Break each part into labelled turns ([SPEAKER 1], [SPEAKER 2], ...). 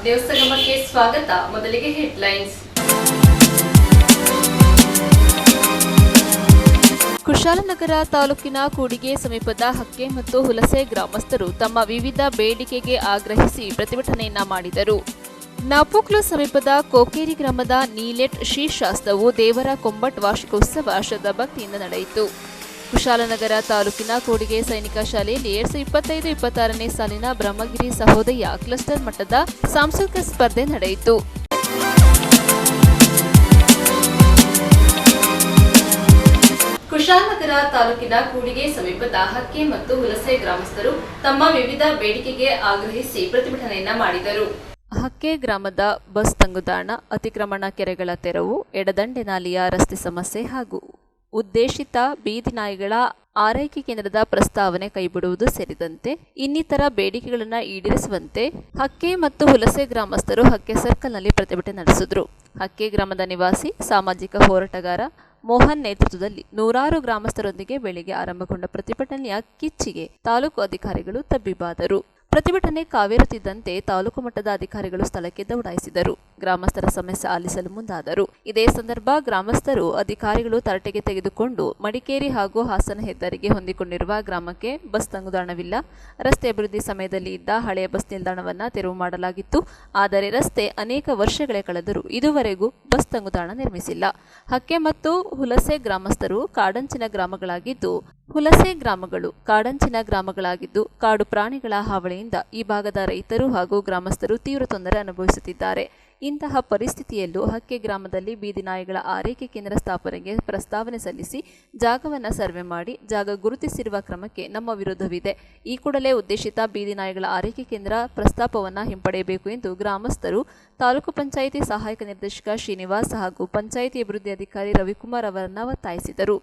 [SPEAKER 1] News ಸಂಗಮಕ್ಕೆ ಸ್ವಾಗತ. ಮೊದಲಿಗೆ headlines. Kushalnagar ತಾಲೂಕಿನ ಕೂಡಿಗೆ ಸಮೀಪದ ಹಕ್ಕೆ ಮತ್ತು ಹುಲಸೆ ಗ್ರಾಮಸ್ಥರು ತಮ್ಮ ವಿವಿಧ ಬೇಡಿಕೆಗೆ ಆಗ್ರಹಿಸಿ ಪ್ರತಿಭಟನೆಯನ್ನ ಮಾಡಿದರು. ನಾಪೋಕ್ಲು ಸಮೀಪದ ಕೋಕೇರಿ ಗ್ರಾಮದ ನೀಲೆಟ್ ಶ್ರೀಶಾಸ್ತ್ರವು ದೇವರ ಕೊಂಬಟ್ ವಾರ್ಷಿಕೋತ್ಸವ ಶ್ರದ್ಧಾಭಕ್ತಿಯಿಂದ ನಡೆಯಿತು. ಕುಶಾಲನಗರ ತಾಲೂಕಿನ ಕೂಡಿಗೆ ಸೈನಿಕ ಶಾಲೆಯಲ್ಲಿ 2025-26ನೇ ಸಾಲಿನ ಬ್ರಹ್ಮಗಿರಿ ಸಹೋದಯ ಕ್ಲಸ್ಟರ್ ಮಟ್ಟದ ಸಾಂಸ್ಕೃತಿಕ ಸ್ಪರ್ಧೆ ನಡೆಯಿತು. ಕುಶಾಲನಗರ ತಾಲೂಕಿನ ಕೂಡಿಗೆ ಸಮೀಪದ ಹಕ್ಕೆ ಮತ್ತು ಹುಲಸೆ ಗ್ರಾಮಸ್ಥರು ತಮ್ಮ ವಿವಿಧ ಬೇಡಿಕೆಗೆ ಆಗ್ರಹಿಸಿ ಪ್ರತಿಭಟನೆಯನ್ನ ಮಾಡಿದರು. ಹಕ್ಕೆ ಗ್ರಾಮದ ಬಸ್ ತಂಗುದಾಣ, ಅತಿಕ್ರಮಣ ಕೆರೆಗಳ ತೆರವು, ಎಡದಂಡೆ ನಾಲೆಯ ರಸ್ತೆ ಸಮಸ್ಯೆ ಹಾಗೂ ಉದ್ದೇಶಿತ ಬೀದಿ ನಾಯಿಗಳ ಆರೈಕೆ ಕೇಂದ್ರದ ಪ್ರಸ್ತಾವನೆ ಕೈಬಿಡುವುದು ಸೇರಿದಂತೆ ಇನ್ನಿತರ ಬೇಡಿಕೆಗಳನ್ನು ಈಡೇರಿಸುವಂತೆ ಹಕ್ಕೆ ಮತ್ತು ಹುಲಸೆ ಗ್ರಾಮಸ್ಥರು ಹಕ್ಕೆ ಸರ್ಕಲ್ನಲ್ಲಿ ಪ್ರತಿಭಟನೆ ನಡೆಸಿದರು. ಹಕ್ಕೆ ಗ್ರಾಮದ ನಿವಾಸಿ ಸಾಮಾಜಿಕ ಹೋರಾಟಗಾರ ಮೋಹನ್ ನೇತೃತ್ವದಲ್ಲಿ ನೂರಾರು ಗ್ರಾಮಸ್ಥರೊಂದಿಗೆ ಬೆಳಿಗ್ಗೆ ಆರಂಭಗೊಂಡ ಪ್ರತಿಭಟನೆಯ ಕಿಚ್ಚಿಗೆ ತಾಲೂಕು ಅಧಿಕಾರಿಗಳು ತಬ್ಬಿಬ್ಬಾದರು. ಪ್ರತಿಭಟನೆ ಕಾವೇರುತ್ತಿದ್ದಂತೆ ತಾಲೂಕು ಮಟ್ಟದ ಅಧಿಕಾರಿಗಳು ಸ್ಥಳಕ್ಕೆ ದೌಡಾಯಿಸಿದರು. ಗ್ರಾಮಸ್ಥರ ಸಮಸ್ಯೆ ಆಲಿಸಲು ಮುಂದಾದರು. ಇದೇ ಸಂದರ್ಭ ಗ್ರಾಮಸ್ಥರು ಅಧಿಕಾರಿಗಳು ತರಟೆಗೆ ತೆಗೆದುಕೊಂಡು ಮಡಿಕೇರಿ ಹಾಗೂ ಹಾಸನ ಹೆದ್ದಾರಿಗೆ ಹೊಂದಿಕೊಂಡಿರುವ ಗ್ರಾಮಕ್ಕೆ ಬಸ್ ತಂಗುದಾಣವಿಲ್ಲ, ರಸ್ತೆ ಅಭಿವೃದ್ಧಿ ಸಮಯದಲ್ಲಿ ಇದ್ದ ಹಳೆಯ ಬಸ್ ನಿಲ್ದಾಣವನ್ನು ತೆರವು ಮಾಡಲಾಗಿತ್ತು. ಆದರೆ ರಸ್ತೆ ಅನೇಕ ವರ್ಷಗಳೇ ಕಳೆದರೂ ಇದುವರೆಗೂ ಬಸ್ ತಂಗುದಾಣ ನಿರ್ಮಿಸಿಲ್ಲ. ಹಕ್ಕೆ ಮತ್ತು ಹುಲಸೆ ಗ್ರಾಮಸ್ಥರು ಕಾಡಂಚಿನ ಗ್ರಾಮಗಳಾಗಿದ್ದು ಕಾಡು ಪ್ರಾಣಿಗಳ ಹಾವಳಿಯಿಂದ ಈ ಭಾಗದ ರೈತರು ಹಾಗೂ ಗ್ರಾಮಸ್ಥರು ತೀವ್ರ ತೊಂದರೆ ಅನುಭವಿಸುತ್ತಿದ್ದಾರೆ. ಇಂತಹ ಪರಿಸ್ಥಿತಿಯಲ್ಲೂ ಹಕ್ಕೆ ಗ್ರಾಮದಲ್ಲಿ ಬೀದಿ ನಾಯಿಗಳ ಆರೈಕೆ ಕೇಂದ್ರ ಸ್ಥಾಪನೆಗೆ ಪ್ರಸ್ತಾವನೆ ಸಲ್ಲಿಸಿ ಜಾಗವನ್ನು ಸರ್ವೆ ಮಾಡಿ ಜಾಗ ಗುರುತಿಸಿರುವ ಕ್ರಮಕ್ಕೆ ನಮ್ಮ ವಿರೋಧವಿದೆ. ಈ ಕೂಡಲೇ ಉದ್ದೇಶಿತ ಬೀದಿ ನಾಯಿಗಳ ಆರೈಕೆ ಕೇಂದ್ರ ಪ್ರಸ್ತಾಪವನ್ನು ಹಿಂಪಡೆಯಬೇಕು ಎಂದು ಗ್ರಾಮಸ್ಥರು ತಾಲೂಕು ಪಂಚಾಯಿತಿ ಸಹಾಯಕ ನಿರ್ದೇಶಕ ಶ್ರೀನಿವಾಸ್ ಹಾಗೂ ಪಂಚಾಯಿತಿ ಅಭಿವೃದ್ಧಿ ಅಧಿಕಾರಿ ರವಿಕುಮಾರ್ ಅವರನ್ನು ಒತ್ತಾಯಿಸಿದರು.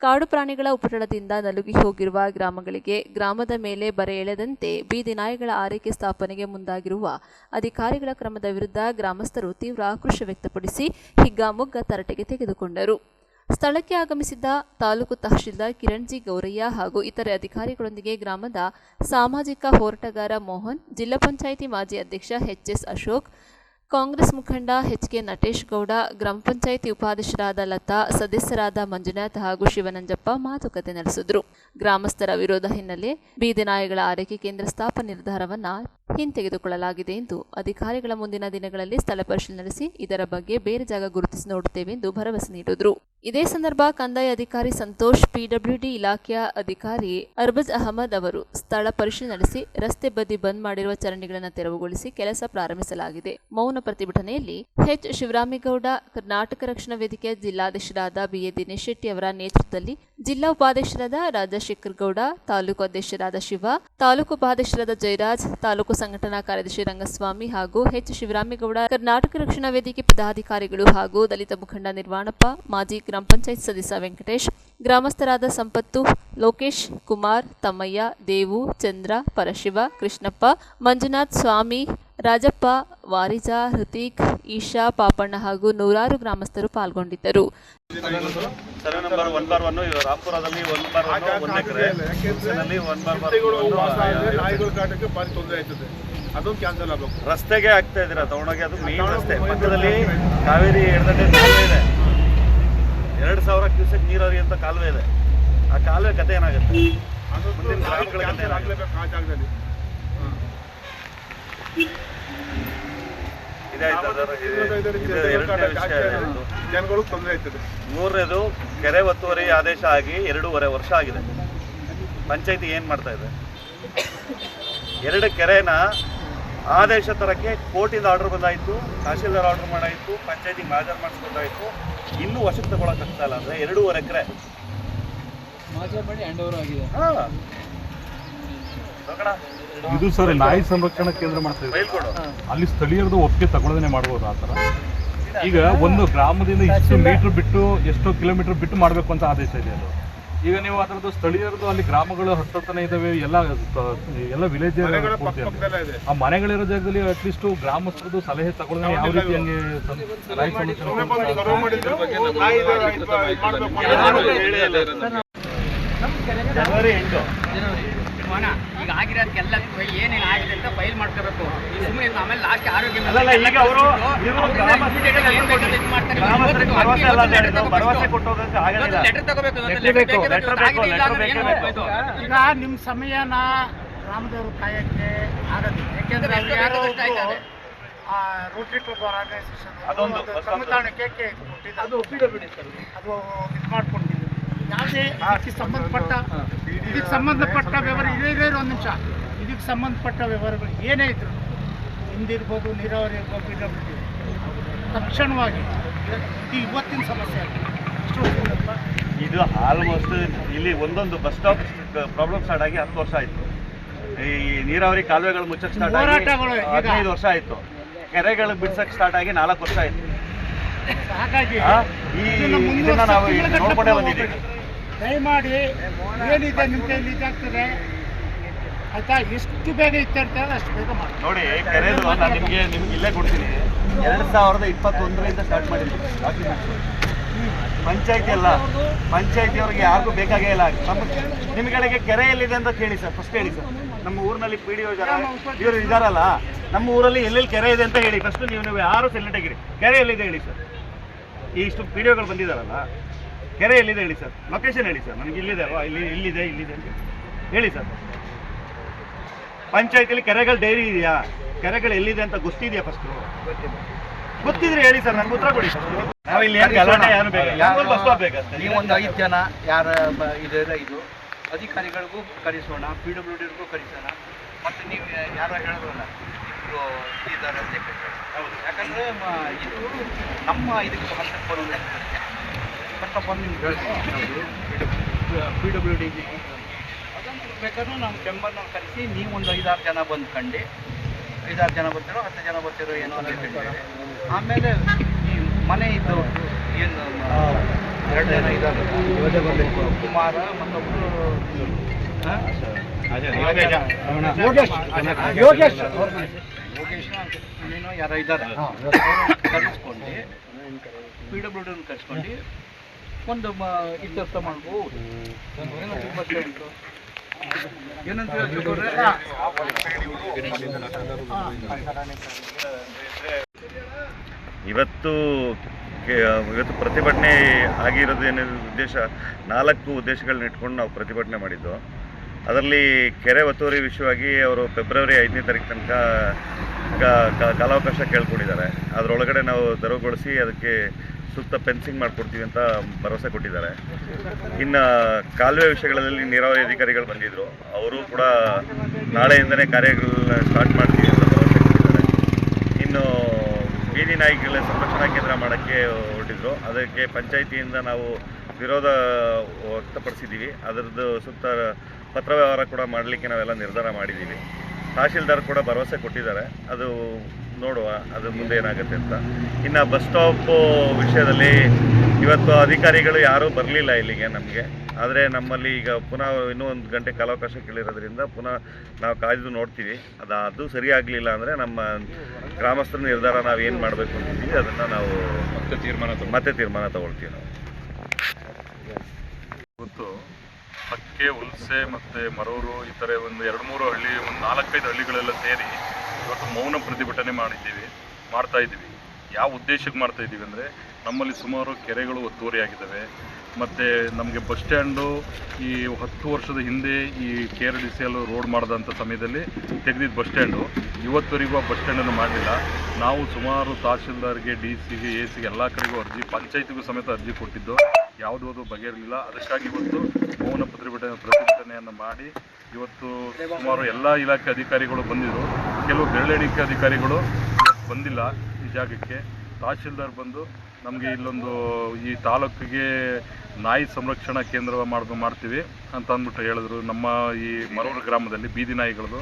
[SPEAKER 1] ಕಾಡು ಪ್ರಾಣಿಗಳ ಉಪಟಳದಿಂದ ನಲುಗಿ ಹೋಗಿರುವ ಗ್ರಾಮಗಳಿಗೆ ಗ್ರಾಮದ ಮೇಲೆ ಬರೆ ಎಳೆದಂತೆ ಬೀದಿ ನಾಯಿಗಳ ಆರೈಕೆ ಸ್ಥಾಪನೆಗೆ ಮುಂದಾಗಿರುವ ಅಧಿಕಾರಿಗಳ ಕ್ರಮದ ವಿರುದ್ಧ ಗ್ರಾಮಸ್ಥರು ತೀವ್ರ ಆಕ್ರೋಶ ವ್ಯಕ್ತಪಡಿಸಿ ಹಿಗ್ಗಾಮುಗ್ಗಾ ತರಟೆಗೆ ತೆಗೆದುಕೊಂಡರು. ಸ್ಥಳಕ್ಕೆ ಆಗಮಿಸಿದ್ದ ತಾಲೂಕು ತಹಶೀಲ್ದಾರ್ ಕಿರಣ್ ಜಿ ಗೌರಯ್ಯ ಹಾಗೂ ಇತರೆ ಅಧಿಕಾರಿಗಳೊಂದಿಗೆ ಗ್ರಾಮದ ಸಾಮಾಜಿಕ ಹೋರಾಟಗಾರ ಮೋಹನ್, ಜಿಲ್ಲಾ ಪಂಚಾಯಿತಿ ಮಾಜಿ ಅಧ್ಯಕ್ಷ ಎಚ್.ಎಸ್. ಅಶೋಕ್, ಕಾಂಗ್ರೆಸ್ ಮುಖಂಡ ಎಚ್.ಕೆ. ನಟೇಶ್ ಗೌಡ, ಗ್ರಾಮ ಪಂಚಾಯಿತಿ ಉಪಾಧ್ಯಕ್ಷರಾದ ಲತಾ, ಸದಸ್ಯರಾದ ಮಂಜುನಾಥ್ ಹಾಗೂ ಶಿವನಂಜಪ್ಪ ಮಾತುಕತೆ ನಡೆಸಿದರು. ಗ್ರಾಮಸ್ಥರ ವಿರೋಧ ಹಿನ್ನೆಲೆ ಬೀದಿ ನಾಯಿಗಳ ಆರೈಕೆ ಕೇಂದ್ರ ಸ್ಥಾಪನೆ ನಿರ್ಧಾರವನ್ನು ಹಿಂತೆಗೆದುಕೊಳ್ಳಲಾಗಿದೆ ಎಂದು ಅಧಿಕಾರಿಗಳ ಮುಂದಿನ ದಿನಗಳಲ್ಲಿ ಸ್ಥಳ ಪರಿಶೀಲನೆ ನಡೆಸಿ ಇದರ ಬಗ್ಗೆ ಬೇರೆ ಜಾಗ ಗುರುತಿಸಿ ನೋಡುತ್ತೇವೆ ಎಂದು ಭರವಸೆ ನೀಡಿದರು. ಇದೇ ಸಂದರ್ಭ ಕಂದಾಯ ಅಧಿಕಾರಿ ಸಂತೋಷ್, ಪಿಡಬ್ಲ್ಯೂಡಿ ಇಲಾಖೆಯ ಅಧಿಕಾರಿ ಅರ್ಬಜ್ ಅಹಮದ್ ಅವರು ಸ್ಥಳ ಪರಿಶೀಲನೆ ನಡೆಸಿ ರಸ್ತೆ ಬದಿ ಬಂದ್ ಮಾಡಿರುವ ಚರಂಡಿಗಳನ್ನು ತೆರವುಗೊಳಿಸಿ ಕೆಲಸ ಪ್ರಾರಂಭಿಸಲಾಗಿದೆ. ಮೌನ ಪ್ರತಿಭಟನೆಯಲ್ಲಿ ಎಚ್. ಶಿವರಾಮೇಗೌಡ, ಕರ್ನಾಟಕ ರಕ್ಷಣಾ ವೇದಿಕೆಯ ಜಿಲ್ಲಾಧ್ಯಕ್ಷರಾದ ಬಿ.ಎ. ದಿನೇಶ್ ಶೆಟ್ಟಿ ಅವರ ನೇತೃತ್ವದಲ್ಲಿ ಜಿಲ್ಲಾ ಉಪಾಧ್ಯಕ್ಷರಾದ ರಾಜಶೇಖರ್ ಗೌಡ, ತಾಲೂಕು ಅಧ್ಯಕ್ಷರಾದ ಶಿವ, ತಾಲೂಕು ಉಪಾಧ್ಯಕ್ಷರಾದ ಜಯರಾಜ್, ತಾಲೂಕು ಸಂಘಟನಾ ಕಾರ್ಯದರ್ಶಿ ರಂಗಸ್ವಾಮಿ ಹಾಗೂ ಎಚ್. ಶಿವರಾಮೇಗೌಡ, ಕರ್ನಾಟಕ ರಕ್ಷಣಾ ವೇದಿಕೆ ಪದಾಧಿಕಾರಿಗಳು ಹಾಗೂ ದಲಿತ ಮುಖಂಡ ನಿರ್ವಾಣಪ್ಪ, ಮಾಜಿ ಗ್ರಾಮ ಪಂಚಾಯತ್ ಸದಸ್ಯ ವೆಂಕಟೇಶ್, ಗ್ರಾಮಸ್ಥರಾದ ಸಂಪತ್ತು, ಲೋಕೇಶ್, ಕುಮಾರ್, ತಮ್ಮಯ್ಯ, ದೇವು, ಚಂದ್ರ, ಪರಶಿವ, ಕೃಷ್ಣಪ್ಪ, ಮಂಜುನಾಥ್, ಸ್ವಾಮಿ, ರಾಜಪ್ಪ, ವಾರಿಜ, ಹೃತಿಕ್, ಈಶಾ, ಪಾಪಣ್ಣ ಹಾಗೂ ನೂರಾರು ಗ್ರಾಮಸ್ಥರು ಪಾಲ್ಗೊಂಡಿದ್ದರು.
[SPEAKER 2] ಸರ್ವೆ ನಂಬರ್ 1/1 ರಾಮಪುರದಲ್ಲಿ 1/1 1 ಎಕರೆ ರಸ್ತೆಗೆ ಆಗ್ತಾ ಇದ್ದೀರಾ ತಗೊಂಡೋಗಿ. ಅದು ಮೇನ್ ರಸ್ತೆ ಪಕ್ಕದಲ್ಲಿ ಕಾವೇರಿ ಎಡದಂಡೆ ಕಾಲುವೆ ಇದೆ. 2000 ಕ್ಯೂಸೆಕ್ ನೀರು ಹರಿಯುವಂತ ಕಾಲುವೆ ಇದೆ. ಆ ಕಾಲುವೆ ಕತೆ ಏನಾಗುತ್ತೆ?
[SPEAKER 3] ಜನಗಳು ತೊಂದರೆ ಆಯ್ತದೆ.
[SPEAKER 2] ಮೂರನೇದು, ಕೆರೆ ಒತ್ತುವರಿ ಆದೇಶ ಆಗಿ 2.5 ವರ್ಷ ಆಗಿದೆ. ಪಂಚಾಯತಿ ಏನು ಮಾಡ್ತಾ ಇದೆ? 2 ಕೆರೆನ ಆದೇಶ ತರಕ್ಕೆ ಕೋರ್ಟಿಂದ ಆರ್ಡರ್ ಬಂದಾಯಿತು, ತಹಶೀಲ್ದಾರ್ ಆರ್ಡರ್ ಮಾಡಾಯಿತು, ಪಂಚಾಯತಿಗೆ ಹಾಜರು ಮಾಡಿಸ್ಕೊಂಡಾಯಿತು. ಇನ್ನೂ ವಶಕ್ಕೆ ತಗೊಳಕ್ಕಾಗ್ತಾ ಇಲ್ಲ. ಅಂದರೆ 2.5 ಎಕರೆ
[SPEAKER 3] ಇದು ಸರ್ ನಾಯಿ ಸಂರಕ್ಷಣಾ ಕೇಂದ್ರ ಮಾಡ್ತಾ ಅಲ್ಲಿ ಸ್ಥಳೀಯರದು ಒಪ್ಪಿಗೆ ತಗೊಳ್ಳೋದನ್ನೇ ಮಾಡ್ಬೋದು. ಆ ಥರ ಈಗ ಒಂದು ಗ್ರಾಮದಿಂದ ಇಷ್ಟು ಮೀಟರ್ ಬಿಟ್ಟು ಎಷ್ಟೋ ಕಿಲೋಮೀಟರ್ ಬಿಟ್ಟು ಮಾಡಬೇಕು ಅಂತ ಆದೇಶ ಇದೆ. ಅದು ಈಗ ನೀವು ಅದರದ್ದು ಸ್ಥಳೀಯರದು ಅಲ್ಲಿ ಗ್ರಾಮಗಳು ಹತ್ತನೇ ಇದಾವೆ, ಎಲ್ಲ ವಿಲೇಜ್ ಆ ಮನೆಗಳಿರೋ ಜಾಗದಲ್ಲಿ ಅಟ್ಲೀಸ್ಟ್ ಗ್ರಾಮಸ್ಥರದ್ದು ಸಲಹೆ ತಗೊಳ್ಳೋದನ್ನ ಯಾವ ರೀತಿ ಹಂಗೆ
[SPEAKER 2] ಜನವರಿ 8
[SPEAKER 4] ಮನ ಈಗ ಆಗಿರೋದಕ್ಕೆಲ್ಲ ಏನೇನು ಆಗಿದೆ ಅಂತ ಫೈಲ್ ಮಾಡ್ಕೋಬೇಕು. ಸುಮ್ಮನೆ ಆಮೇಲೆ ಲಾಸ್ಟ್ ಆರೋಗ್ಯ
[SPEAKER 2] ಈಗ ಅವರು ಭರವಸೆ ಕೊಟ್ಟೋಗಕ್ಕೆ ಆಗಲ್ಲ.
[SPEAKER 4] ಲೆಟರ್ ತಗೋಬೇಕು.
[SPEAKER 5] ಈಗ ನಿಮ್ಮ ಸಮಯನ ರಾಮದೇವರು ಕಾಯಕ್ಕೆ ಆಗೋದಿಲ್ಲ. ಯಾಕೆಂದ್ರೆ ಯಾರೋ ರೋಟರಿ ಕ್ಲಬ್ ಆರ್ಗನೈಸೇಷನ್
[SPEAKER 2] ಅದೊಂದು
[SPEAKER 5] ಸಂವಿಧಾನಕ್ಕೆ ಅದು ಇದು ಮಾಡ್ಕೊಂಡಿದ್ದೀವಿ. ಯಾವುದೇ ಇದಕ್ಕೆ ಸಂಬಂಧಪಟ್ಟ ವ್ಯವಹಾರ ಇದೇ ಒಂದು ನಿಮಿಷ, ಇದಕ್ಕೆ ಸಂಬಂಧಪಟ್ಟ ವ್ಯವಹಾರಗಳು ಏನೇ ಇದ್ರು ಹಿಂದಿರ್ಬೋದು, ನೀರಾವರಿ ಇರ್ಬೋದು, PWD ತಕ್ಷಣವಾಗಿ ಇದು ಇವತ್ತಿನ ಸಮಸ್ಯೆ
[SPEAKER 2] ಇದು ಆಲ್ಮೋಸ್ಟ್ ಇಲ್ಲಿ ಒಂದೊಂದು ಬಸ್ ಸ್ಟಾಪ್ ಪ್ರಾಬ್ಲಮ್ ಸ್ಟಾರ್ಟ್ ಆಗಿ 10 ವರ್ಷ ಆಯಿತು. ಈ ನೀರಾವರಿ ಕಾಲುವೆಗಳು ಮುಚ್ಚಕ್ಕೆ ಸ್ಟಾರ್ಟ್ ಆಗಿ
[SPEAKER 5] ಹೋರಾಟಗಳು
[SPEAKER 2] 15 ವರ್ಷ ಆಯಿತು. ಕೆರೆಗಳು ಬಿಡ್ಸಕ್ಕೆ ಸ್ಟಾರ್ಟ್ ಆಗಿ 4 ವರ್ಷ ಆಯಿತು.
[SPEAKER 5] ಹಾಗಾಗಿ
[SPEAKER 2] ಇದನ್ನ ನಾವು ನೋಡ್ಕೊಂಡೇ ಬಂದಿದ್ದೀವಿ.
[SPEAKER 5] ದಯಮಾಡಿ ಏನಿದೆ ನಿಮ್ಮ ಕೈಲಿ ಇದಾಗ್ತದೆ ಆಯ್ತಾ, ಎಷ್ಟು ಬೇಗ ಇರ್ತಾರೆ ಅಷ್ಟು ಬೇಗ ಮಾಡಿ.
[SPEAKER 2] ನೋಡಿ, ಕೆರೆದು ನಾನು ನಿಮ್ಗೆ ಇಲ್ಲೇ ಕೊಡ್ತೀನಿ. 2021ರಿಂದ ಸ್ಟಾರ್ಟ್ ಮಾಡಿದ್ವಿ ಪಂಚಾಯತಿ ಅಲ್ಲ, ಪಂಚಾಯತಿಯವ್ರಿಗೆ ಯಾರಿಗೂ ಬೇಕಾಗೇ ಇಲ್ಲ. ನಿಮ್ಗಳಿಗೆ ಕೆರೆ ಎಲ್ಲಿದೆ ಅಂತ ಕೇಳಿ ಸರ್, ಫಸ್ಟ್ ಹೇಳಿ ಸರ್. ನಮ್ಮ ಊರಿನಲ್ಲಿ PDO ಇವರು ಇದಾರಲ್ಲ, ನಮ್ಮ ಊರಲ್ಲಿ ಎಲ್ಲೆಲ್ಲಿ ಕೆರೆ ಇದೆ ಅಂತ ಹೇಳಿ ಫಸ್ಟ್. ನೀವು ಯಾರು ಸೆಲೆಕ್ಟ್ ಆಗಿರಿ, ಕೆರೆ ಎಲ್ಲಿದೆ ಹೇಳಿ ಸರ್. ಇಷ್ಟು PDOಗಳು ಬಂದಿದ್ದಾರಲ್ಲ, ಕೆರೆ ಎಲ್ಲಿದೆ ಹೇಳಿ ಸರ್, ಲೊಕೇಶನ್ ಹೇಳಿ ಸರ್. ನನಗೆ ಇಲ್ಲಿದೆ ಅಲ್ವಾ, ಇಲ್ಲಿದೆ ಅಂತ ಹೇಳಿ ಸರ್. ಪಂಚಾಯತಿಯಲ್ಲಿ ಕೆರೆಗಳು ಡೈರಿ ಇದೆಯಾ, ಕೆರೆಗಳು ಎಲ್ಲಿದೆ ಅಂತ ಗೊತ್ತಿದೆಯಾ ಫಸ್ಟು? ಗೊತ್ತಿದ್ರೆ ಹೇಳಿ ಸರ್, ನನಗೆ ಉತ್ತರ ಕೊಡಿ. ನಾವು ಇಲ್ಲಿ ಗಲಾಟೆ ಯಾರು ಬೇಕಾಗ್ತದೆ.
[SPEAKER 6] ನೀವೊಂದು 5 ಜನ ಯಾರ ಇದೆಲ್ಲ ಇದು ಅಧಿಕಾರಿಗಳಿಗೂ ಕರೆಸೋಣ, PWDಗೂ ಕರೆಸೋಣ. ಮತ್ತು ನೀವು ಯಾರೋ ಹೇಳಿದ್ರಲ್ಲ ಇಬ್ಬರು ಇದ್ದಾರೆ ಅಂತ ಯಾಕಂದರೆ ಇದು ನಮ್ಮ ಇದಕ್ಕೆ ಬಂದು ನಿಮ್ಗೆ ಹೇಳ್ತೀವಿ. PWDಗೆ ಅದನ್ನು ಬೇಕಾದ್ರೂ ನಾವು ಮೆಂಬರ್ನ ಕರೆಸಿ ನೀವೊಂದು 5-6 ಜನ ಬಂದ್ಕೊಂಡು 5-6 ಜನ ಬರ್ತಿರೋ 10 ಜನ ಬರ್ತಿರೋ ಏನೋ ಅಂತ ಹೇಳಿದ್ದಾರೆ. ಆಮೇಲೆ ಈ ಮನೆ ಇದ್ದವರು ಏನು 2 ಜನ ಇದ್ದಾರೆ, ಕುಮಾರ ಮತ್ತೊಬ್ಬರು ಯೋಗೇಶ್ ಏನೋ ಯಾರೋ ಇದ್ದಾರೆ. ಕರೆಸ್ಕೊಂಡು PWD ಕರೆಸ್ಕೊಂಡು ಒಂದು ಇತ್ಯರ್ಥ ಮಾಡ್ಬೋದು. ಏನಂತ
[SPEAKER 2] ಇವತ್ತು ಪ್ರತಿಭಟನೆ ಆಗಿರೋದು ಏನಿದೆ ಉದ್ದೇಶ, 4 ಉದ್ದೇಶಗಳನ್ನ ಇಟ್ಕೊಂಡು ನಾವು ಪ್ರತಿಭಟನೆ ಮಾಡಿದ್ದು. ಅದರಲ್ಲಿ ಕೆರೆ ಒತ್ತುವರಿ ವಿಷಯವಾಗಿ ಅವರು ಫೆಬ್ರವರಿ 5ನೇ ತಾರೀಕು ತನಕ ಕಾಲಾವಕಾಶ ಕೇಳ್ಕೊಂಡಿದ್ದಾರೆ. ಅದರೊಳಗಡೆ ನಾವು ತೆರವುಗೊಳಿಸಿ ಅದಕ್ಕೆ ಸೂಕ್ತ ಫೆನ್ಸಿಂಗ್ ಮಾಡಿಕೊಡ್ತೀವಿ ಅಂತ ಭರವಸೆ ಕೊಟ್ಟಿದ್ದಾರೆ. ಇನ್ನು ಕಾಲುವೆ ವಿಷಯಗಳಲ್ಲಿ ನೀರಾವರಿ ಅಧಿಕಾರಿಗಳು ಬಂದಿದ್ದರು, ಅವರು ಕೂಡ ನಾಳೆಯಿಂದಲೇ ಕಾರ್ಯಗಳನ್ನ ಸ್ಟಾರ್ಟ್ ಮಾಡ್ತೀವಿ ಅಂತ ಭರವಸೆ ಕೊಟ್ಟಿದ್ದಾರೆ. ಇನ್ನು ಬೀದಿ ನಾಯಿಗಳ ಸಂರಕ್ಷಣಾ ಕೇಂದ್ರ ಮಾಡೋಕ್ಕೆ ಹೊರಟಿದ್ರು, ಅದಕ್ಕೆ ಪಂಚಾಯಿತಿಯಿಂದ ನಾವು ವಿರೋಧ ವ್ಯಕ್ತಪಡಿಸಿದ್ದೀವಿ. ಅದರದ್ದು ಸೂಕ್ತ ಪತ್ರ ವ್ಯವಹಾರ ಕೂಡ ಮಾಡಲಿಕ್ಕೆ ನಾವೆಲ್ಲ ನಿರ್ಧಾರ ಮಾಡಿದ್ದೀವಿ. ತಹಶೀಲ್ದಾರ್ ಕೂಡ ಭರವಸೆ ಕೊಟ್ಟಿದ್ದಾರೆ, ಅದು ನೋಡುವ ಅದು ಮುಂದೆ ಏನಾಗುತ್ತೆ ಅಂತ. ಇನ್ನು ಬಸ್ ಸ್ಟಾಪ್ ವಿಷಯದಲ್ಲಿ ಇವತ್ತು ಅಧಿಕಾರಿಗಳು ಯಾರೂ ಬರಲಿಲ್ಲ ಇಲ್ಲಿಗೆ ನಮಗೆ. ಆದರೆ ನಮ್ಮಲ್ಲಿ ಈಗ ಪುನಃ ಇನ್ನೂ 1 ಗಂಟೆ ಕಾಲಾವಕಾಶ ಕೇಳಿರೋದ್ರಿಂದ ಪುನಃ ನಾವು ಕಾಯ್ದು ನೋಡ್ತೀವಿ. ಅದು ಸರಿಯಾಗಲಿಲ್ಲ ಅಂದರೆ ನಮ್ಮ ಗ್ರಾಮಸ್ಥರ ನಿರ್ಧಾರ ನಾವು ಏನು ಮಾಡಬೇಕು ಅಂತಿದ್ದೀವಿ ಅದನ್ನು ನಾವು ಮತ್ತೆ ತೀರ್ಮಾನ ತಗೊಳ್ತೀವಿ. ನಾವು
[SPEAKER 3] ಇವತ್ತು ಹಕ್ಕೆ, ಹುಲ್ಸೆ ಮತ್ತು ಮರೂರು ಈ ಥರ ಒಂದು 2-3 ಹಳ್ಳಿ, ಒಂದು 4-5 ಹಳ್ಳಿಗಳೆಲ್ಲ ಸೇರಿ ಇವತ್ತು ಮೌನ ಪ್ರತಿಭಟನೆ ಮಾಡ್ತಾ ಇದ್ದೀವಿ. ಯಾವ ಉದ್ದೇಶಕ್ಕೆ ಮಾಡ್ತಾ ಇದ್ದೀವಿ ಅಂದರೆ, ನಮ್ಮಲ್ಲಿ ಸುಮಾರು ಕೆರೆಗಳು ಒತ್ತುವರಿಯಾಗಿದ್ದಾವೆ. ಮತ್ತು ನಮಗೆ ಬಸ್ ಸ್ಟ್ಯಾಂಡು ಈ 10 ವರ್ಷದ ಹಿಂದೆ ಈ KRDCL ರೋಡ್ ಮಾಡಿದಂಥ ಸಮಯದಲ್ಲಿ ತೆಗೆದಿದ್ದ ಬಸ್ ಸ್ಟ್ಯಾಂಡು ಇವತ್ತವರೆಗೂ ಆ ಬಸ್ ಸ್ಟ್ಯಾಂಡನ್ನು ಮಾಡಲಿಲ್ಲ. ನಾವು ಸುಮಾರು ತಹಶೀಲ್ದಾರ್ಗೆ, DC ಗೆ, AC ಗೆ ಎಲ್ಲ ಕಡೆಗೂ ಅರ್ಜಿ, ಪಂಚಾಯತಿಗೂ ಸಮೇತ ಅರ್ಜಿ ಕೊಟ್ಟಿದ್ದು, ಯಾವುದೂ ಬಗೆಯಿರಲಿಲ್ಲ. ಅದಕ್ಕಾಗಿ ಇವತ್ತು ಮೌನ ಪ್ರತಿಭಟನೆಯನ್ನು ಮಾಡಿ ಇವತ್ತು ಸುಮಾರು ಎಲ್ಲ ಇಲಾಖೆ ಅಧಿಕಾರಿಗಳು ಬಂದಿದ್ದರು. ಕೆಲವು ಬೆರಳೆಣಿಕೆ ಅಧಿಕಾರಿಗಳು ಬಂದಿಲ್ಲ ಈ ಜಾಗಕ್ಕೆ. ತಹಶೀಲ್ದಾರ್ ಬಂದು ನಮಗೆ ಇಲ್ಲೊಂದು ಈ ತಾಲೂಕಿಗೆ ನಾಯಿ ಸಂರಕ್ಷಣಾ ಕೇಂದ್ರ ಮಾಡ್ತೀವಿ ಅಂತ ಅಂದ್ಬಿಟ್ಟು ಹೇಳಿದ್ರು. ನಮ್ಮ ಈ ಮರೂರು ಗ್ರಾಮದಲ್ಲಿ ಬೀದಿ ನಾಯಿಗಳದು,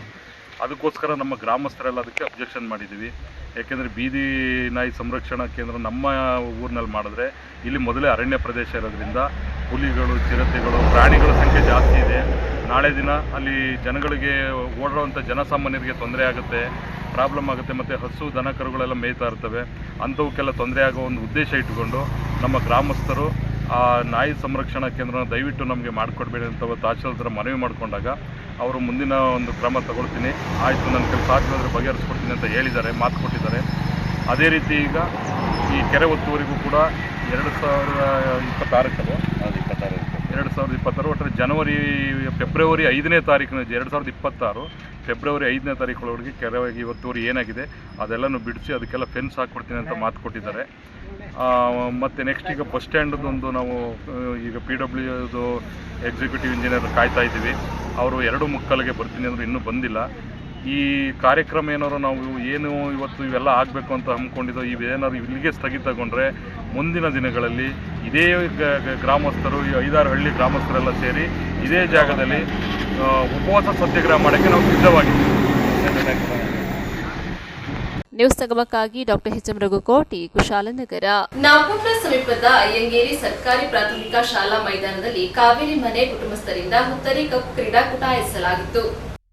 [SPEAKER 3] ಅದಕ್ಕೋಸ್ಕರ ನಮ್ಮ ಗ್ರಾಮಸ್ಥರೆಲ್ಲ ಅದಕ್ಕೆ ಅಬ್ಜೆಕ್ಷನ್ ಮಾಡಿದ್ದೀವಿ. ಯಾಕೆಂದರೆ ಬೀದಿ ನಾಯಿ ಸಂರಕ್ಷಣಾ ಕೇಂದ್ರ ನಮ್ಮ ಊರಿನಲ್ಲಿ ಮಾಡಿದ್ರೆ ಇಲ್ಲಿ ಮೊದಲೇ ಅರಣ್ಯ ಪ್ರದೇಶ ಇರೋದ್ರಿಂದ ಹುಲಿಗಳು, ಚಿರತೆಗಳು, ಪ್ರಾಣಿಗಳ ಸಂಖ್ಯೆ ಜಾಸ್ತಿ ಇದೆ. ನಾಳೆ ದಿನ ಅಲ್ಲಿ ಜನಗಳಿಗೆ ಓಡಾಡುವಂಥ ಜನಸಾಮಾನ್ಯರಿಗೆ ತೊಂದರೆ ಆಗುತ್ತೆ, ಪ್ರಾಬ್ಲಮ್ ಆಗುತ್ತೆ. ಮತ್ತು ಹಸು ದನ ಕರುಗಳೆಲ್ಲ ಮೇಯ್ತಾ ಇರ್ತವೆ, ಅಂಥವಕ್ಕೆಲ್ಲ ತೊಂದರೆ ಆಗೋ ಒಂದು ಉದ್ದೇಶ ಇಟ್ಟುಕೊಂಡು ನಮ್ಮ ಗ್ರಾಮಸ್ಥರು ಆ ನಾಯಿ ಸಂರಕ್ಷಣಾ ಕೇಂದ್ರನ ದಯವಿಟ್ಟು ನಮಗೆ ಮಾಡಿಕೊಡ್ಬೇಡಿ ಅಂತ ತಹಶೀಲ್ದಾರ್ ಮನವಿ ಮಾಡಿಕೊಂಡಾಗ ಅವರು ಮುಂದಿನ ಒಂದು ಕ್ರಮ ತಗೊಳ್ತೀನಿ, ಆಯಿತು ನನ್ನ ಕೆಲಸ ಆಗ್ತದೆ ಬಗೆಹರಿಸ್ಕೊಡ್ತೀನಿ ಅಂತ ಹೇಳಿದ್ದಾರೆ, ಮಾತು ಕೊಟ್ಟಿದ್ದಾರೆ. ಅದೇ ರೀತಿ ಈಗ ಈ ಕೆರೆ ಒತ್ತುವರಿಗೂ ಕೂಡ 2026 ಒಟ್ಟು ಜನವರಿ ಫೆಬ್ರವರಿ 5ನೇ ತಾರೀಕಿನ 2026 ಫೆಬ್ರವರಿ 5ನೇ ತಾರೀಕೊಳಗೆ ಕೆರೆ ಒತ್ತುವರಿ ಏನಾಗಿದೆ ಅದೆಲ್ಲನೂ ಬಿಡಿಸಿ ಅದಕ್ಕೆಲ್ಲ ಫೆನ್ಸ್ ಹಾಕ್ಕೊಡ್ತೀನಿ ಅಂತ ಮಾತು ಕೊಟ್ಟಿದ್ದಾರೆ. ಮತ್ತು ನೆಕ್ಸ್ಟ್ ಈಗ ಬಸ್ ಸ್ಟ್ಯಾಂಡದೊಂದು ನಾವು ಈಗ PWದು ಎಕ್ಸಿಕ್ಯೂಟಿವ್ ಇಂಜಿನಿಯರ್ ಕಾಯ್ತಾ ಇದ್ದೀವಿ. ಅವರು 2:45ಗೆ ಬರ್ತೀನಿ ಅಂದರು, ಇನ್ನೂ ಬಂದಿಲ್ಲ. ಈ ಕಾರ್ಯಕ್ರಮ ಏನಾದ್ರು ನಾವು ಏನು ಇವತ್ತು ಇವೆಲ್ಲ ಆಗಬೇಕು ಅಂತ ಹಮ್ಮಿಕೊಂಡಿದ್ದೋ ಇವೇನಾದ್ರು ಇಲ್ಲಿಗೆ ಸ್ಥಗಿತಗೊಂಡ್ರೆ ಮುಂದಿನ ದಿನಗಳಲ್ಲಿ ಇದೇ ಗ್ರಾಮಸ್ಥರು 5-6 ಹಳ್ಳಿ ಗ್ರಾಮಸ್ಥರೆಲ್ಲ ಸೇರಿ ಇದೇ ಜಾಗದಲ್ಲಿ ಉಪವಾಸ ಸತ್ಯಾಗ್ರಹ ಮಾಡೋಕ್ಕೆ ನಾವು ಸಿದ್ಧವಾಗಿದ್ದೀವಿ.
[SPEAKER 1] ನ್ಯೂಸ್ ಸಂಗಮಕ್ಕಾಗಿ ಡಾಕ್ಟರ್ ಎಚ್.ಎಂ. ರಘುಕೋಟಿ, ಕುಶಾಲನಗರ. ನಾಪೋಕ್ಲ ಸಮೀಪದ ಅಯ್ಯಂಗೇರಿ ಸರ್ಕಾರಿ ಪ್ರಾಥಮಿಕ ಶಾಲಾ ಮೈದಾನದಲ್ಲಿ ಕಾವೇರಿ ಮನೆ ಕುಟುಂಬಸ್ಥರಿಂದ ಹುತ್ತರಿ ಕಪ್ ಕ್ರೀಡಾಕೂಟ ಆಯೋಜಿಸಲಾಗಿತ್ತು.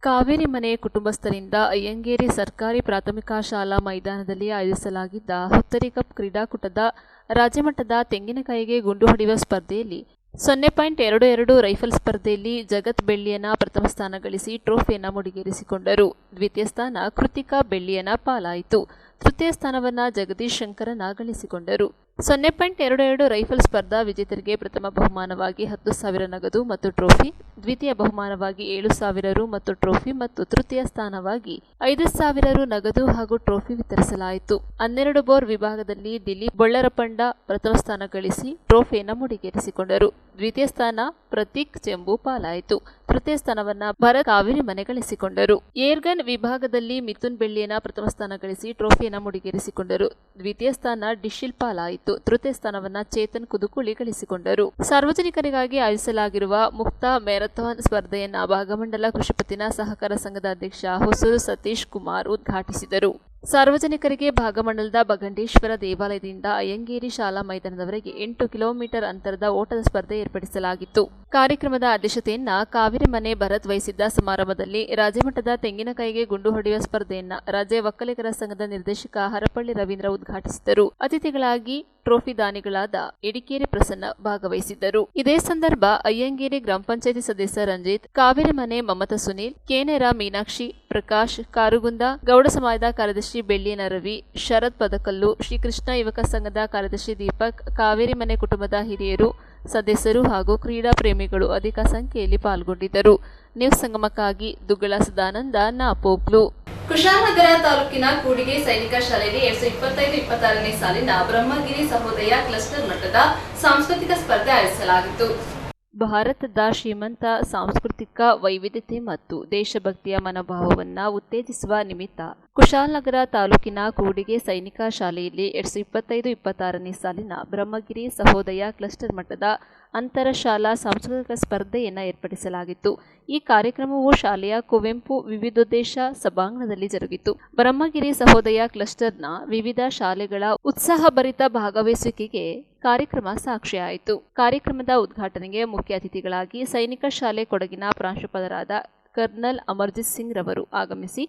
[SPEAKER 1] ಕಾವೇರಿ ಮನೆ ಕುಟುಂಬಸ್ಥರಿಂದ ಅಯ್ಯಂಗೇರಿ ಸರ್ಕಾರಿ ಪ್ರಾಥಮಿಕ ಶಾಲಾ ಮೈದಾನದಲ್ಲಿ ಆಯೋಜಿಸಲಾಗಿದ್ದ ಹುತ್ತರಿ ಕಪ್ ಕ್ರೀಡಾಕೂಟದ ರಾಜ್ಯಮಟ್ಟದ ತೆಂಗಿನಕಾಯಿಗೆ ಗುಂಡು ಹೊಡೆಯುವ ಸ್ಪರ್ಧೆಯಲ್ಲಿ 0.22 ರೈಫಲ್ ಸ್ಪರ್ಧೆಯಲ್ಲಿ ಜಗತ್ ಬೆಳ್ಳಿಯನ ಪ್ರಥಮ ಸ್ಥಾನ ಗಳಿಸಿ ಟ್ರೋಫಿಯನ್ನು ಮುಡಿಗೇರಿಸಿಕೊಂಡರು. ದ್ವಿತೀಯ ಸ್ಥಾನ ಕೃತಿಕಾ ಬೆಳ್ಳಿಯನ ಪಾಲಾಯಿತು. ತೃತೀಯ ಸ್ಥಾನವನ್ನು ಜಗದೀಶ್ ಶಂಕರನ ಗಳಿಸಿಕೊಂಡರು. 0.22 ರೈಫಲ್ ಸ್ಪರ್ಧಾ ವಿಜೇತರಿಗೆ ಪ್ರಥಮ ಬಹುಮಾನವಾಗಿ 10,000 ನಗದು ಮತ್ತು ಟ್ರೋಫಿ, ದ್ವಿತೀಯ ಬಹುಮಾನವಾಗಿ 7,000 ರು ಮತ್ತು ಟ್ರೋಫಿ ಮತ್ತು ತೃತೀಯ ಸ್ಥಾನವಾಗಿ 5,000 ರು ನಗದು ಹಾಗೂ ಟ್ರೋಫಿ ವಿತರಿಸಲಾಯಿತು. 12 ಬೋರ್ ವಿಭಾಗದಲ್ಲಿ ದಿಲೀಪ್ ಬೊಳ್ಳರಪಂಡ ಪ್ರಥಮ ಸ್ಥಾನ ಗಳಿಸಿ ಟ್ರೋಫಿಯನ್ನು ಮುಡಿಗೇರಿಸಿಕೊಂಡರು. ದ್ವಿತೀಯ ಸ್ಥಾನ ಪ್ರತೀಕ್ ಚೆಂಬು ಪಾಲಾಯಿತು. ತೃತೀಯ ಸ್ಥಾನವನ್ನ ಭರತ್ ಕಾವೇರಿ ಮನೆ ಗಳಿಸಿಕೊಂಡರು. ಏರ್ಗನ್ ವಿಭಾಗದಲ್ಲಿ ಮಿಥುನ್ ಬೆಳ್ಳಿಯನ ಪ್ರಥಮ ಸ್ಥಾನ ಗಳಿಸಿ ಟ್ರೋಫಿಯನ್ನು ಮುಡಿಗೇರಿಸಿಕೊಂಡರು. ದ್ವಿತೀಯ ಸ್ಥಾನ ಡಿಶಿಲ್ ಪಾಲಾಯಿತು. ತೃತೀಯ ಸ್ಥಾನವನ್ನ ಚೇತನ್ ಕುದುಕುಳಿ ಗಳಿಸಿಕೊಂಡರು. ಸಾರ್ವಜನಿಕರಿಗಾಗಿ ಆಯೋಜಿಸಲಾಗಿರುವ ಮುಕ್ತ ಮ್ಯಾರಥಾನ್ ಸ್ಪರ್ಧೆಯನ್ನ ಭಾಗಮಂಡಲ ಕೃಷಿಪತ್ತಿನ ಸಹಕಾರ ಸಂಘದ ಅಧ್ಯಕ್ಷ ಹೊಸೂರು ಸತೀಶ್ ಕುಮಾರ್ ಉದ್ಘಾಟಿಸಿದರು. ಸಾರ್ವಜನಿಕರಿಗೆ ಭಾಗಮಂಡಲದ ಬಗಂಡೇಶ್ವರ ದೇವಾಲಯದಿಂದ ಅಯ್ಯಂಗೇರಿ ಶಾಲಾ ಮೈದಾನದವರೆಗೆ 8 ಕಿಲೋಮೀಟರ್ ಅಂತರದ ಓಟದ ಸ್ಪರ್ಧೆ ಏರ್ಪಡಿಸಲಾಗಿತ್ತು. ಕಾರ್ಯಕ್ರಮದ ಅಧ್ಯಕ್ಷತೆಯನ್ನ ಕಾವೇರಿ ಮನೆ ಭರತ್ ವಹಿಸಿದ್ದ ಸಮಾರಂಭದಲ್ಲಿ ರಾಜ್ಯಮಟ್ಟದ ತೆಂಗಿನಕಾಯಿಗೆ ಗುಂಡು ಹೊಡೆಯುವ ಸ್ಪರ್ಧೆಯನ್ನ ರಾಜ್ಯ ಒಕ್ಕಲಿಗರ ಸಂಘದ ನಿರ್ದೇಶಕ ಹರಪಳ್ಳಿ ರವೀಂದ್ರ ಉದ್ಘಾಟಿಸಿದರು. ಅತಿಥಿಗಳಾಗಿ ಟ್ರೋಫಿ ದಾನಿಗಳಾದ ಎಡಿಕೇರಿ ಪ್ರಸನ್ನ ಭಾಗವಹಿಸಿದ್ದರು. ಇದೇ ಸಂದರ್ಭ ಅಯ್ಯಂಗೇರಿ ಗ್ರಾಮ ಪಂಚಾಯತಿ ಸದಸ್ಯ ರಂಜಿತ್, ಕಾವೇರಿ ಮನೆ ಮಮತಾ ಸುನೀಲ್, ಕೇನೇರ ಮೀನಾಕ್ಷಿ, ಪ್ರಕಾಶ್, ಕಾರುಗುಂದ, ಗೌಡ ಸಮಾಜದ ಕಾರ್ಯದರ್ಶಿ ಬೆಳ್ಳಿಯನ ರವಿ, ಶರತ್ ಪದಕಲ್ಲು, ಶ್ರೀಕೃಷ್ಣ ಯುವಕ ಸಂಘದ ಕಾರ್ಯದರ್ಶಿ ದೀಪಕ್, ಕಾವೇರಿ ಮನೆ ಕುಟುಂಬದ ಹಿರಿಯರು, ಸದಸ್ಯರು ಹಾಗೂ ಕ್ರೀಡಾ ಪ್ರೇಮಿಗಳು ಅಧಿಕ ಸಂಖ್ಯೆಯಲ್ಲಿ ಪಾಲ್ಗೊಂಡಿದ್ದರು. ನ್ಯೂಸ್ ಸಂಗಮಕ್ಕಾಗಿ ದುಗ್ಗಳ ಸದಾನಂದ, ನಾಪೋಕ್ಲು. ಕುಶಾಲನಗರ ತಾಲೂಕಿನ ಕೂಡಿಗೆ ಸೈನಿಕ ಶಾಲೆಯಲ್ಲಿ 2025-26ನೇ ಸಾಲಿನ ಬ್ರಹ್ಮಗಿರಿ ಸಹೋದಯ ಕ್ಲಸ್ಟರ್ ಮಟ್ಟದ ಸಾಂಸ್ಕೃತಿಕ ಸ್ಪರ್ಧೆ ಆಯೋಜಿಸಲಾಗಿತ್ತು. ಭಾರತದ ಶ್ರೀಮಂತ ಸಾಂಸ್ಕೃತಿಕ ವೈವಿಧ್ಯತೆ ಮತ್ತು ದೇಶಭಕ್ತಿಯ ಮನೋಭಾವವನ್ನು ಉತ್ತೇಜಿಸುವ ನಿಮಿತ್ತ ಕುಶಾಲನಗರ ತಾಲೂಕಿನ ಕೂಡಿಗೆ ಸೈನಿಕ ಶಾಲೆಯಲ್ಲಿ 2025-26ನೇ ಸಾಲಿನ ಬ್ರಹ್ಮಗಿರಿ ಸಹೋದಯ ಕ್ಲಸ್ಟರ್ ಮಟ್ಟದ ಅಂತರ ಶಾಲಾ ಸಾಂಸ್ಕೃತಿಕ ಸ್ಪರ್ಧೆಯನ್ನು ಏರ್ಪಡಿಸಲಾಗಿತ್ತು. ಈ ಕಾರ್ಯಕ್ರಮವು ಶಾಲೆಯ ಕುವೆಂಪು ವಿವಿಧೋದ್ದೇಶ ಸಭಾಂಗಣದಲ್ಲಿ ಜರುಗಿತು. ಬ್ರಹ್ಮಗಿರಿ ಸಹೋದಯ ಕ್ಲಸ್ಟರ್ನ ವಿವಿಧ ಶಾಲೆಗಳ ಉತ್ಸಾಹಭರಿತ ಭಾಗವಹಿಸುವಿಕೆಗೆ ಕಾರ್ಯಕ್ರಮ ಸಾಕ್ಷಿಯಾಯಿತು. ಕಾರ್ಯಕ್ರಮದ ಉದ್ಘಾಟನೆಗೆ ಮುಖ್ಯ ಅತಿಥಿಗಳಾಗಿ ಸೈನಿಕ ಶಾಲೆ ಕೊಡಗಿನ ಪ್ರಾಂಶುಪಾಲರಾದ ಕರ್ನಲ್ ಅಮರ್ಜಿತ್ ಸಿಂಗ್ ರವರು ಆಗಮಿಸಿ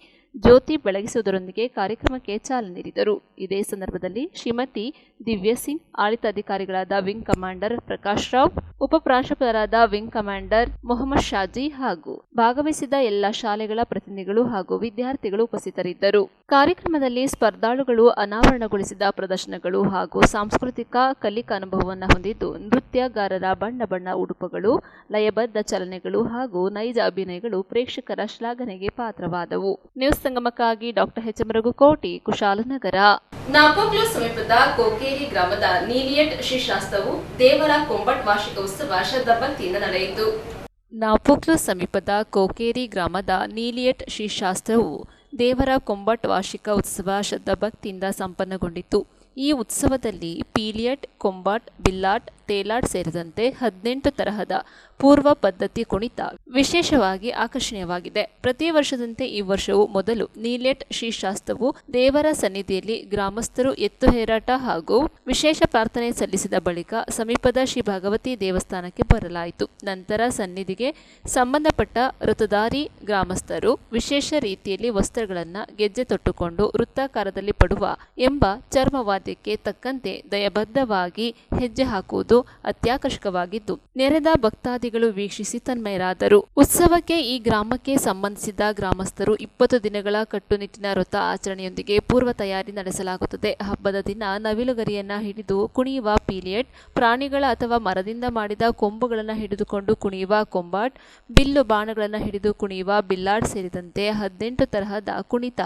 [SPEAKER 1] ಜ್ಯೋತಿ ಬೆಳಗಿಸುವುದರೊಂದಿಗೆ ಕಾರ್ಯಕ್ರಮಕ್ಕೆ ಚಾಲನೆ ನೀಡಿದರು. ಇದೇ ಸಂದರ್ಭದಲ್ಲಿ ಶ್ರೀಮತಿ ದಿವ್ಯ ಸಿಂಗ್, ಆಡಳಿತಾಧಿಕಾರಿಗಳಾದ ವಿಂಗ್ ಕಮಾಂಡರ್ ಪ್ರಕಾಶ್ ರಾವ್, ಉಪ ಪ್ರಾಂಶುಪಾಲರಾದ ವಿಂಗ್ ಕಮಾಂಡರ್ ಮೊಹಮ್ಮದ್ ಶಾಜಿ ಹಾಗೂ ಭಾಗವಹಿಸಿದ ಎಲ್ಲ ಶಾಲೆಗಳ ಪ್ರತಿನಿಧಿಗಳು ಹಾಗೂ ವಿದ್ಯಾರ್ಥಿಗಳು ಉಪಸ್ಥಿತರಿದ್ದರು. ಕಾರ್ಯಕ್ರಮದಲ್ಲಿ ಸ್ಪರ್ಧಾಳುಗಳು ಅನಾವರಣಗೊಳಿಸಿದ ಪ್ರದರ್ಶನಗಳು ಹಾಗೂ ಸಾಂಸ್ಕೃತಿಕ ಕಲಿಕಾ ಅನುಭವವನ್ನು ಹೊಂದಿದ್ದು, ನೃತ್ಯಗಾರರ ಬಣ್ಣ ಬಣ್ಣ ಉಡುಪುಗಳು, ಲಯಬದ್ಧ ಚಲನೆಗಳು ಹಾಗೂ ನೈಜ ಅಭಿನಯಗಳು ಪ್ರೇಕ್ಷಕರ ಶ್ಲಾಘನೆಗೆ ಪಾತ್ರವಾದವು. ನ್ಯೂಸ್ ಸಂಗಮಕ್ಕಾಗಿ ಡಾಕ್ಟರ್ ಎಚ್.ಎಂ. ರಘುಕೋಟಿ, ಕುಶಾಲನಗರ. ನಾಪೋಕ್ಲು ಸಮೀಪದ ಕೋಕೇರಿ ಗ್ರಾಮದ ನೀಲಿಯಟ್ ಶ್ರೀಶಾಸ್ತ್ರವು ದೇವರ ಕೊಂಬಟ್ ವಾರ್ಷಿಕ ಉತ್ಸವ ಶ್ರದ್ಧಾಭಕ್ತಿಯಿಂದ ನಡೆಯಿತು. ನಾಪೋಕ್ಲು ಸಮೀಪದ ಕೋಕೇರಿ ಗ್ರಾಮದ ನೀಲಿಯಟ್ ಶ್ರೀಶಾಸ್ತ್ರವು ದೇವರ ಕೊಂಬಟ್ ವಾರ್ಷಿಕ ಉತ್ಸವ ಶ್ರದ್ಧಾಭಕ್ತಿಯಿಂದ ಸಂಪನ್ನಗೊಂಡಿತು. ಈ ಉತ್ಸವದಲ್ಲಿ ಪೀಲಿಯಟ್, ಕೊಂಬಾಟ್, ಬಿಲ್ಲಾಟ್, ತೇಲಾಟ್ ಸೇರಿದಂತೆ 18 ತರಹದ ಪೂರ್ವ ಪದ್ಧತಿ ಕುಣಿತ ವಿಶೇಷವಾಗಿ ಆಕರ್ಷಣೀಯವಾಗಿದೆ. ಪ್ರತಿ ವರ್ಷದಂತೆ ಈ ವರ್ಷವೂ ಮೊದಲು ನೀಲೆಟ್ ಶ್ರೀಶಾಸ್ತ್ರವು ದೇವರ ಸನ್ನಿಧಿಯಲ್ಲಿ ಗ್ರಾಮಸ್ಥರು ಎತ್ತು ಹೇರಾಟ ಹಾಗೂ ವಿಶೇಷ ಪ್ರಾರ್ಥನೆ ಸಲ್ಲಿಸಿದ ಬಳಿಕ ಸಮೀಪದ ಶ್ರೀ ಭಗವತಿ ದೇವಸ್ಥಾನಕ್ಕೆ ಬರಲಾಯಿತು. ನಂತರ ಸನ್ನಿಧಿಗೆ ಸಂಬಂಧಪಟ್ಟ ಋತುಧಾರಿ ಗ್ರಾಮಸ್ಥರು ವಿಶೇಷ ರೀತಿಯಲ್ಲಿ ವಸ್ತ್ರಗಳನ್ನು ಗೆಜ್ಜೆ ತೊಟ್ಟುಕೊಂಡು ವೃತ್ತಾಕಾರದಲ್ಲಿ ಪಡುವ ಎಂಬ ಚರ್ಮವಾದ್ಯಕ್ಕೆ ತಕ್ಕಂತೆ ದಯಬದ್ಧವಾಗಿ ಹೆಜ್ಜೆ ಹಾಕುವುದು ಅತ್ಯಾಕರ್ಷಕವಾಗಿದ್ದು ನೆರೆದ ಭಕ್ತಾದಿಗಳು ವೀಕ್ಷಿಸಿ ತನ್ಮಯರಾದರು. ಉತ್ಸವಕ್ಕೆ ಈ ಗ್ರಾಮಕ್ಕೆ ಸಂಬಂಧಿಸಿದ ಗ್ರಾಮಸ್ಥರು 20 ದಿನಗಳ ಕಟ್ಟುನಿಟ್ಟಿನ ವ್ರತ ಆಚರಣೆಯೊಂದಿಗೆ ಪೂರ್ವ ತಯಾರಿ ನಡೆಸಲಾಗುತ್ತದೆ. ಹಬ್ಬದ ದಿನ ನವಿಲುಗರಿಯನ್ನ ಹಿಡಿದು ಕುಣಿಯುವ ಪೀಲಿಯಟ್, ಪ್ರಾಣಿಗಳ ಅಥವಾ ಮರದಿಂದ ಮಾಡಿದ ಕೊಂಬುಗಳನ್ನು ಹಿಡಿದುಕೊಂಡು ಕುಣಿಯುವ ಕೊಂಬಾಟ್, ಬಿಲ್ಲು ಬಾಣಗಳನ್ನು ಹಿಡಿದು ಕುಣಿಯುವ ಬಿಲ್ಲಾಡ್ ಸೇರಿದಂತೆ 18 ತರಹದ ಕುಣಿತ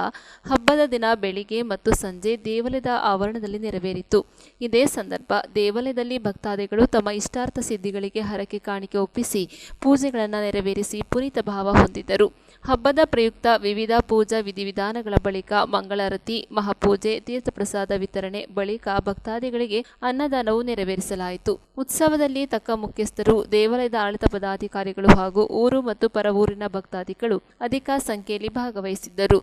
[SPEAKER 1] ಹಬ್ಬದ ದಿನ ಬೆಳಿಗ್ಗೆ ಮತ್ತು ಸಂಜೆ ದೇವಾಲಯದ ಆವರಣದಲ್ಲಿ ನೆರವೇರಿತು. ಇದೇ ಸಂದರ್ಭ ದೇವಾಲಯದಲ್ಲಿ ಭಕ್ತಾದಿಗಳು ತಮ್ಮ ಇಷ್ಟಾರ್ಥ ಸಿದ್ಧಿಗಳಿಗೆ ಹರಕೆ ಕಾಣಿಕೆ ಒಪ್ಪಿಸಿ ಪೂಜೆಗಳನ್ನು ನೆರವೇರಿಸಿ ಪುನೀತ ಭಾವ ಹೊಂದಿದ್ದರು. ಹಬ್ಬದ ಪ್ರಯುಕ್ತ ವಿವಿಧ ಪೂಜಾ ವಿಧಿವಿಧಾನಗಳ ಬಳಿಕ ಮಂಗಳಾರತಿ, ಮಹಾಪೂಜೆ, ತೀರ್ಥಪ್ರಸಾದ ವಿತರಣೆ ಬಳಿಕ ಭಕ್ತಾದಿಗಳಿಗೆ ಅನ್ನದಾನವು ನೆರವೇರಿಸಲಾಯಿತು. ಉತ್ಸವದಲ್ಲಿ ತಕ್ಕ ಮುಖ್ಯಸ್ಥರು, ದೇವಾಲಯದ ಆಡಳಿತ ಪದಾಧಿಕಾರಿಗಳು ಹಾಗೂ ಊರು ಮತ್ತು ಪರ ಊರಿನ ಭಕ್ತಾದಿಗಳು ಅಧಿಕ ಸಂಖ್ಯೆಯಲ್ಲಿ ಭಾಗವಹಿಸಿದ್ದರು.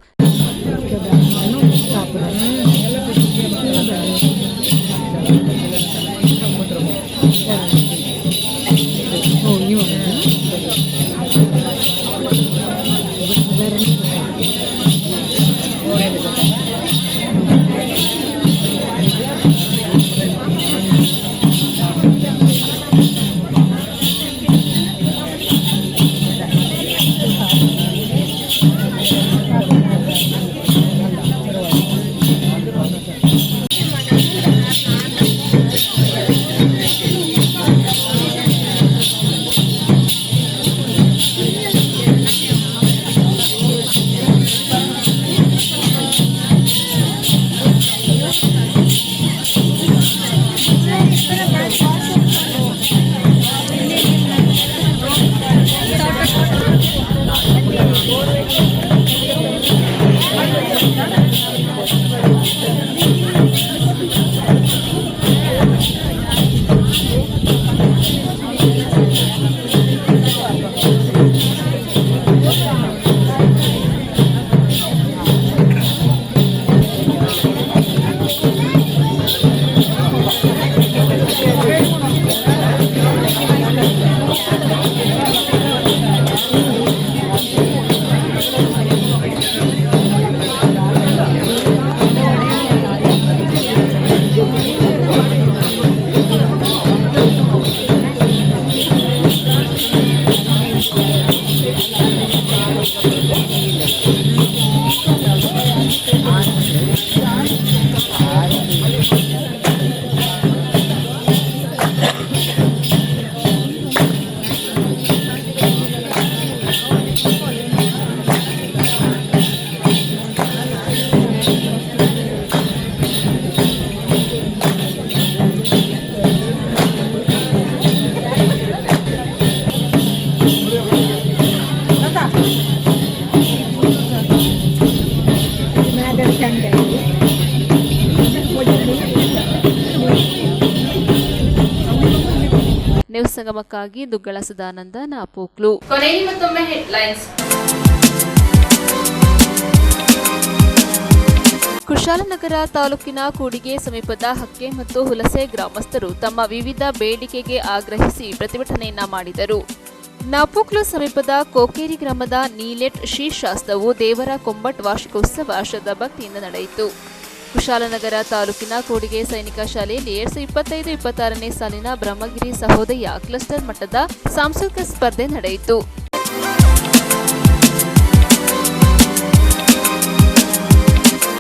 [SPEAKER 1] ನ್ಯೂಸ್ ಸಂಗಮಕ್ಕಾಗಿ ದುಗ್ಗಳ ಸದಾನಂದ, ನಾಪೋಕ್ಲು. ಕೊನೆಯಲ್ಲಿ ಮತ್ತೊಮ್ಮೆ ಹೆಡ್ಲೈನ್ಸ್. ಕುಶಾಲನಗರ ತಾಲೂಕಿನ ಕೂಡಿಗೆ ಸಮೀಪದ ಹಕ್ಕೆ ಮತ್ತು ಹುಲಸೆ ಗ್ರಾಮಸ್ಥರು ತಮ್ಮ ವಿವಿಧ ಬೇಡಿಕೆಗೆ ಆಗ್ರಹಿಸಿ ಪ್ರತಿಭಟನೆಯನ್ನ ಮಾಡಿದರು. ನಾಪೋಕ್ಲು ಸಮೀಪದ ಕೋಕೇರಿ ಗ್ರಾಮದ ನೀಲೆಟ್ ಶ್ರೀಶಾಸ್ತ್ರವು ದೇವರ ಕೊಂಬಟ್ ವಾರ್ಷಿಕೋತ್ಸವ ಶ್ರದ್ಧಾಭಕ್ತಿಯಿಂದ ನಡೆಯಿತು. ಕುಶಾಲನಗರ ತಾಲೂಕಿನ ಕೂಡಿಗೆ ಸೈನಿಕ ಶಾಲೆಯಲ್ಲಿ 2025-26ನೇ ಸಾಲಿನ ಬ್ರಹ್ಮಗಿರಿ ಸಹೋದಯ ಕ್ಲಸ್ಟರ್ ಮಟ್ಟದ ಸಾಂಸ್ಕೃತಿಕ ಸ್ಪರ್ಧೆ ನಡೆಯಿತು.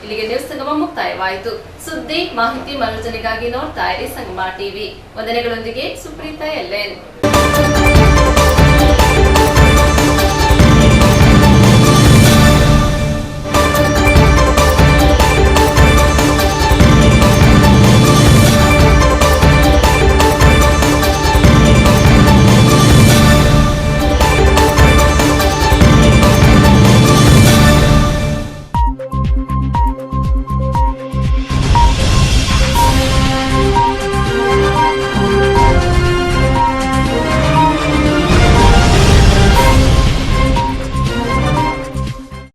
[SPEAKER 1] ಇಲ್ಲಿಗೆ ನ್ಯೂಸ್ ಸಂಗಮ ಮುಕ್ತಾಯವಾಯಿತು. ಸುದ್ದಿ, ಮಾಹಿತಿ, ಮನೋರಂಜನೆಗಾಗಿ ನೋಡ್ತಾ ಇರಿ ಸಂಗಮ ಟಿವಿ. ವಂದನೆಗಳೊಂದಿಗೆ ಸುಪ್ರೀತಾ ಎಲ್ಎನ್.